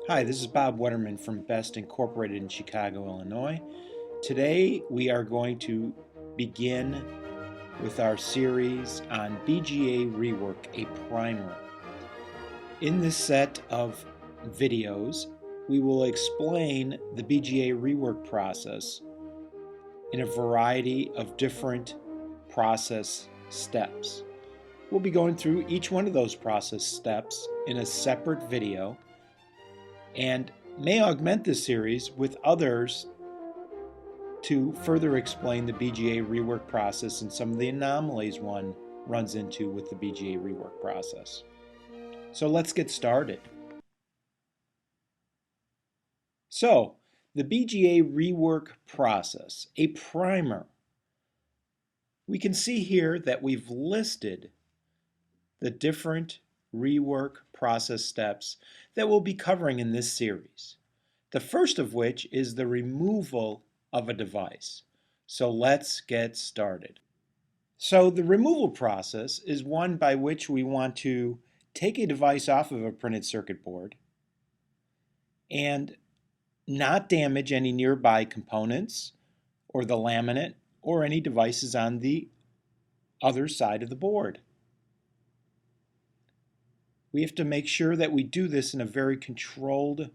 Hi, this is Bob Wetterman from Best Incorporated in Chicago, Illinois. Today we are going to begin with our series on BGA Rework, a primer. In this set of videos, we will explain the BGA Rework process in a variety of different process steps. We'll be going through each one of those process steps in a separate video and may augment this series with others to further explain the BGA rework process and some of the anomalies one runs into with the BGA rework process. So let's get started. So, the BGA rework process, a primer. We can see here that we've listed the different rework process steps that we'll be covering in this series. The first of which is the removal of a device. So let's get started. So the removal process is one by which we want to take a device off of a printed circuit board and not damage any nearby components or the laminate or any devices on the other side of the board. We have to make sure that we do this in a very controlled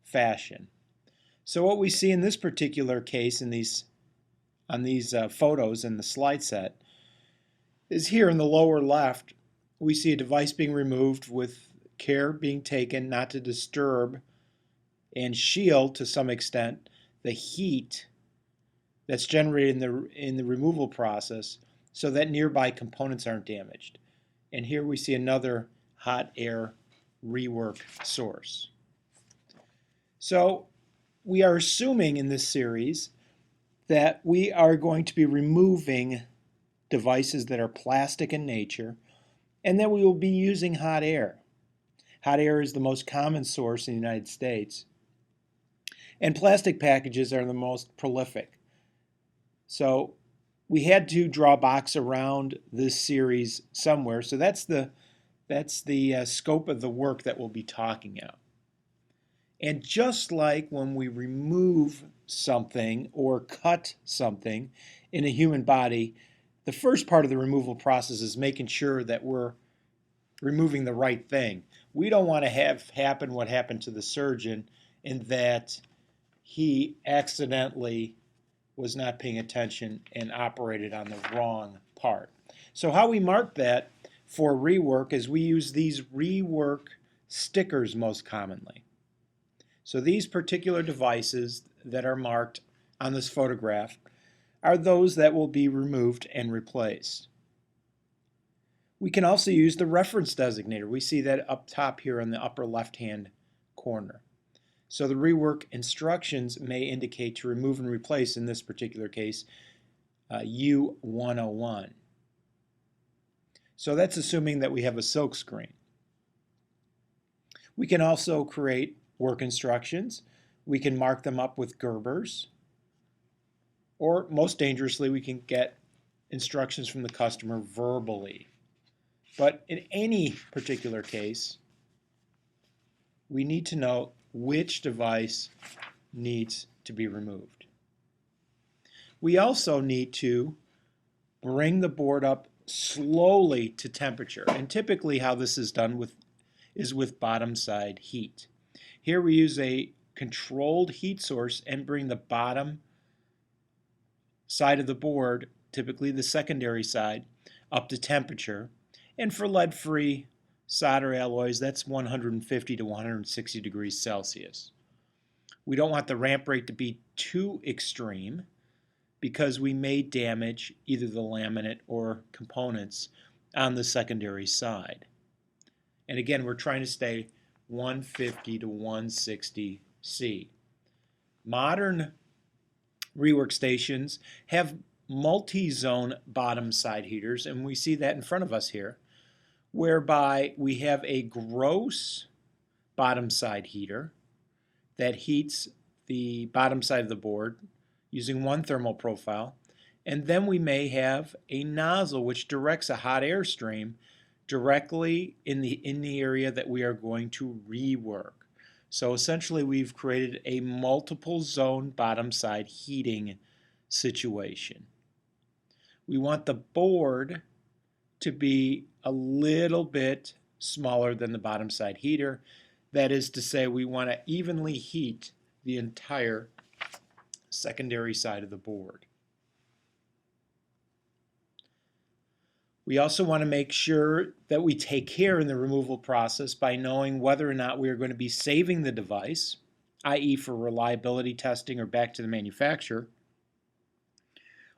fashion. So what we see in this particular case on these photos in the slide set is here in the lower left we see a device being removed with care being taken not to disturb and shield to some extent the heat that's generated in the removal process so that nearby components aren't damaged. And here we see another hot air rework source. So we are assuming in this series that we are going to be removing devices that are plastic in nature and that we will be using hot air. Hot air is the most common source in the United States, and plastic packages are the most prolific. So we had to draw a box around this series somewhere, so that's the scope of the work that we'll be talking about. And just like when we remove something or cut something in a human body, the first part of the removal process is making sure that we're removing the right thing. We don't want to have happen what happened to the surgeon in that he accidentally was not paying attention and operated on the wrong part. So how we mark that for rework is we use these rework stickers most commonly. So these particular devices that are marked on this photograph are those that will be removed and replaced. We can also use the reference designator. We see that up top here in the upper left-hand corner. So the rework instructions may indicate to remove and replace, in this particular case, U101. So that's assuming that we have a silk screen. We can also create work instructions. We can mark them up with Gerbers, or most dangerously, we can get instructions from the customer verbally. But in any particular case, we need to know which device needs to be removed. We also need to bring the board up slowly to temperature, and typically how this is done is with bottom side heat. Here we use a controlled heat source and bring the bottom side of the board, typically the secondary side, up to temperature. And for lead-free solder alloys, that's 150 to 160 degrees Celsius. We don't want the ramp rate to be too extreme because we may damage either the laminate or components on the secondary side. And again, we're trying to stay 150 to 160 C. Modern rework stations have multi-zone bottom side heaters, and we see that in front of us here, whereby we have a gross bottom side heater that heats the bottom side of the board using one thermal profile, and then we may have a nozzle which directs a hot air stream directly in the area that we are going to rework. So essentially we've created a multiple zone bottom side heating situation. We want the board to be a little bit smaller than the bottom side heater. That is to say, we want to evenly heat the entire secondary side of the board. We also want to make sure that we take care in the removal process by knowing whether or not we are going to be saving the device, i.e. for reliability testing or back to the manufacturer,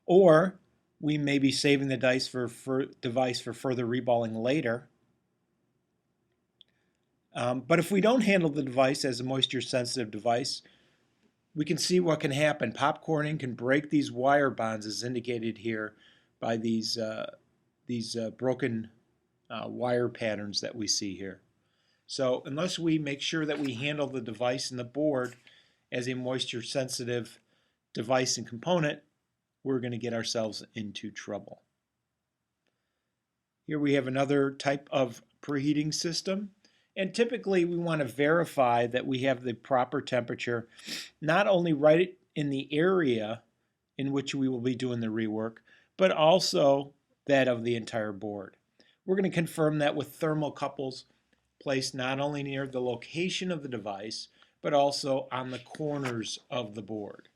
or we may be saving the device for further reballing later. But if we don't handle the device as a moisture-sensitive device, we can see what can happen. Popcorning can break these wire bonds as indicated here by these broken wire patterns that we see here. So unless we make sure that we handle the device and the board as a moisture-sensitive device and component, we're going to get ourselves into trouble. Here we have another type of preheating system. And typically we want to verify that we have the proper temperature, not only right in the area in which we will be doing the rework, but also that of the entire board. We're going to confirm that with thermocouples placed not only near the location of the device, but also on the corners of the board.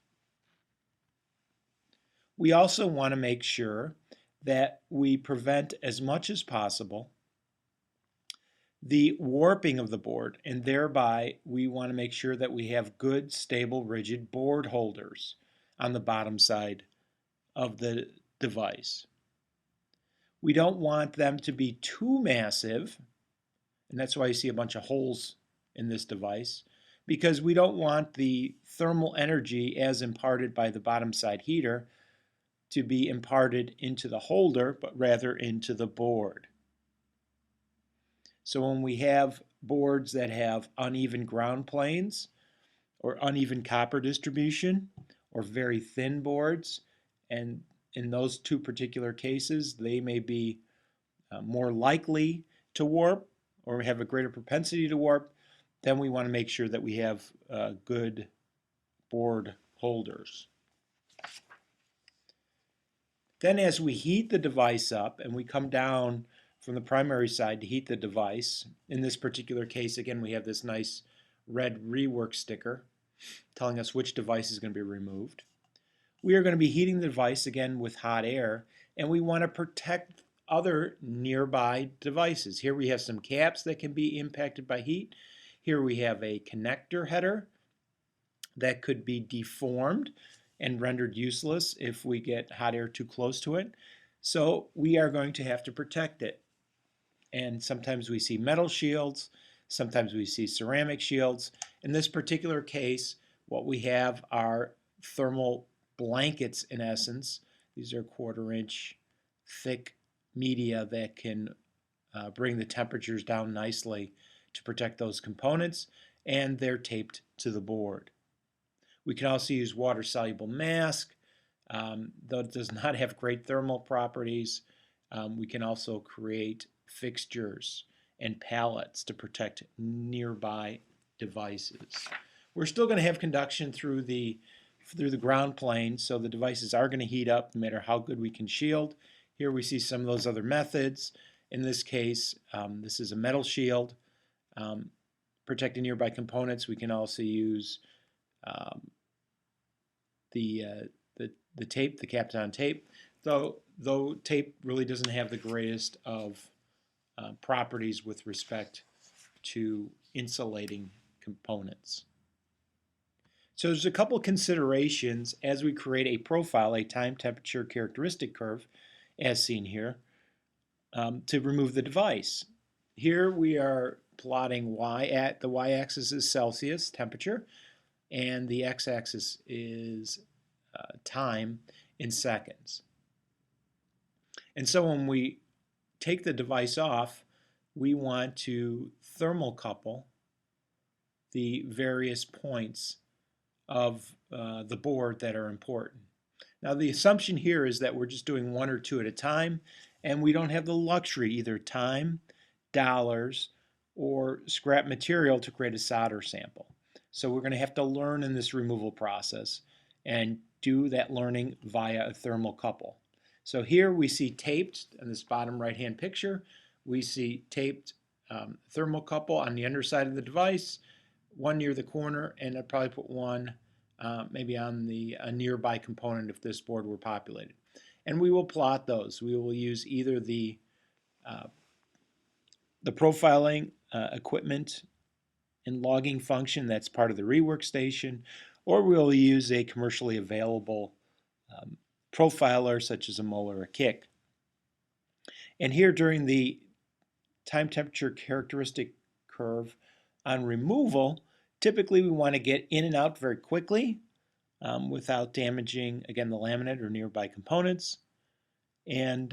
We also want to make sure that we prevent as much as possible the warping of the board, and thereby we want to make sure that we have good, stable, rigid board holders on the bottom side of the device. We don't want them to be too massive, and that's why you see a bunch of holes in this device, because we don't want the thermal energy as imparted by the bottom side heater to be imparted into the holder, but rather into the board. So when we have boards that have uneven ground planes or uneven copper distribution or very thin boards, and in those two particular cases, they may be more likely to warp or have a greater propensity to warp, then we want to make sure that we have good board holders. Then as we heat the device up and we come down from the primary side to heat the device, in this particular case, again, we have this nice red rework sticker telling us which device is going to be removed. We are going to be heating the device again with hot air, and we want to protect other nearby devices. Here we have some caps that can be impacted by heat. Here we have a connector header that could be deformed and rendered useless if we get hot air too close to it. So we are going to have to protect it. And sometimes we see metal shields, sometimes we see ceramic shields. In this particular case, what we have are thermal blankets in essence. These are 1/4 inch thick media that can bring the temperatures down nicely to protect those components, and they're taped to the board. We can also use water-soluble mask, though it does not have great thermal properties. We can also create fixtures and pallets to protect nearby devices. We're still going to have conduction through the ground plane, so the devices are going to heat up no matter how good we can shield. Here we see some of those other methods. In this case, this is a metal shield. Protecting nearby components, we can also use the tape, the Kapton tape, though tape really doesn't have the greatest of properties with respect to insulating components. So there's a couple considerations as we create a profile, a time temperature characteristic curve, as seen here, to remove the device. Here we are plotting the y-axis is Celsius temperature, and the x-axis is time in seconds. And so when we take the device off, we want to thermocouple the various points of the board that are important. Now the assumption here is that we're just doing 1 or 2 at a time, and we don't have the luxury, either time, dollars, or scrap material to create a solder sample. So we're going to have to learn in this removal process and do that learning via a thermocouple. So here we see taped, in this bottom right-hand picture, we see taped thermocouple on the underside of the device, one near the corner, and I'd probably put one maybe on a nearby component if this board were populated. And we will plot those. We will use either the profiling equipment and logging function that's part of the rework station, or we'll use a commercially available profiler such as a mole or a kick. And here during the time temperature characteristic curve on removal, typically we want to get in and out very quickly without damaging, again, the laminate or nearby components. And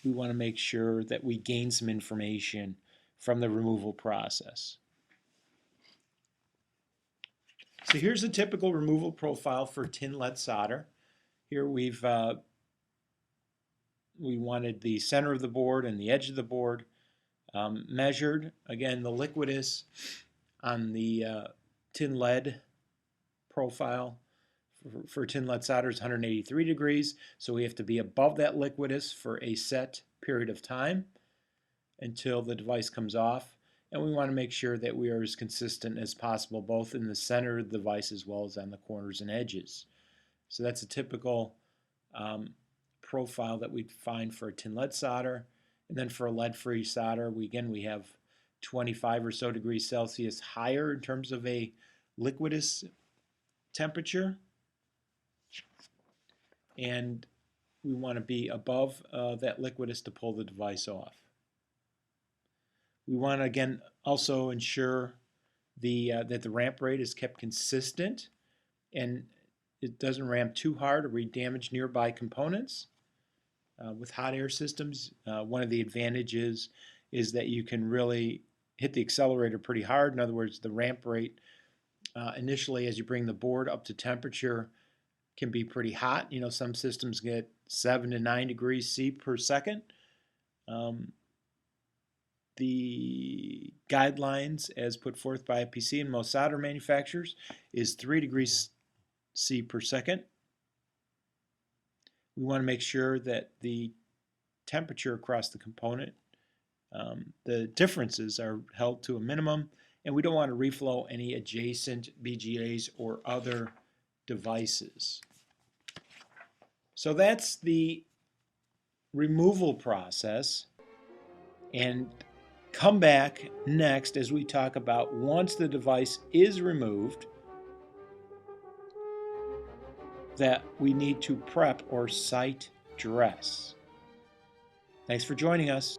we want to make sure that we gain some information from the removal process. So here's a typical removal profile for tin lead solder. Here we wanted the center of the board and the edge of the board measured. Again, the liquidus on the tin lead profile for tin lead solder is 183 degrees, so we have to be above that liquidus for a set period of time until the device comes off. And we want to make sure that we are as consistent as possible, both in the center of the device as well as on the corners and edges. So that's a typical profile that we'd find for a tin lead solder. And then for a lead-free solder, we have 25 or so degrees Celsius higher in terms of a liquidus temperature. And we want to be above that liquidus to pull the device off. We want to, again, also ensure that the ramp rate is kept consistent and it doesn't ramp too hard or we damage nearby components. With hot air systems, one of the advantages is that you can really hit the accelerator pretty hard. In other words, the ramp rate initially as you bring the board up to temperature can be pretty hot. You know, some systems get 7 to 9 degrees C per second. The guidelines as put forth by IPC and most solder manufacturers is 3 degrees C per second. We want to make sure that the temperature across the component, the differences are held to a minimum, and we don't want to reflow any adjacent BGAs or other devices. So that's the removal process, and come back next as we talk about once the device is removed that we need to prep or site dress. Thanks for joining us.